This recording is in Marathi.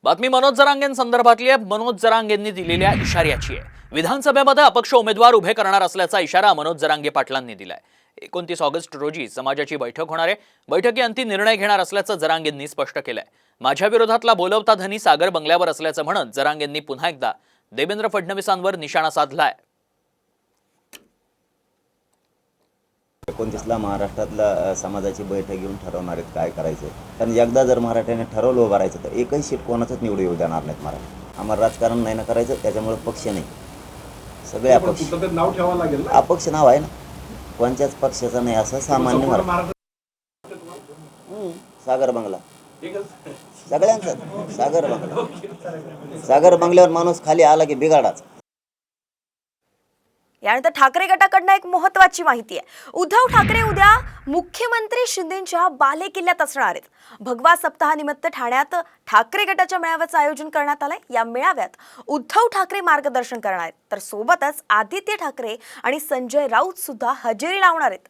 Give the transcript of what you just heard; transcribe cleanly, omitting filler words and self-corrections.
बातमी मनोज जरांगेंसंदर्भातली आहे। मनोज जरांगेंनी दिलेल्या इशाऱ्याची आहे। विधानसभेमध्ये अपक्ष उमेदवार उभे करणार असल्याचा इशारा मनोज जरांगे पाटलांनी दिलाय। 29 ऑगस्ट रोजी समाजाची बैठक होणार आहे। बैठकीअंती निर्णय घेणार असल्याचं जरांगेंनी स्पष्ट केलंय। माझ्या विरोधातला बोलवता धनी सागर बंगल्यावर असल्याचं म्हणत जरांगेंनी पुन्हा एकदा देवेंद्र फडणवीसांवर निशाणा साधलाय। 29ला महाराष्ट्रातला समाजाची बैठक घेऊन ठरवणार आहेत काय करायचं। कारण एकदा जर मराठ्याने ठरवलं उभं राहायचं तर एकही सीट कोणाचंच निवडून येऊ देणार नाहीत मराठी। आम्हाला राजकारण नाही ना करायचं, त्याच्यामुळे पक्ष नाही, सगळे अपक्ष। नाव ठेवावं लागेल ना, अपक्ष नाव आहे ना, कोणत्याच पक्षाचं नाही असं सामान्य मराठी। सागर बंगला सगळ्यांचं, सागर बंगला, सागर बंगल्यावर माणूस खाली आला की बिघाडाच। यानंतर ठाकरे गटाकडनं एक महत्त्वाची माहिती आहे। उद्धव ठाकरे उद्या मुख्यमंत्री शिंदेंच्या बालेकिल्ल्यात असणार आहेत। भगवा सप्ताहानिमित्त ठाण्यात ठाकरे गटाच्या मेळाव्याचं आयोजन करण्यात आलंय। या मेळाव्यात उद्धव ठाकरे मार्गदर्शन करणार आहेत, तर सोबतच आदित्य ठाकरे आणि संजय राऊत सुद्धा हजेरी लावणार आहेत।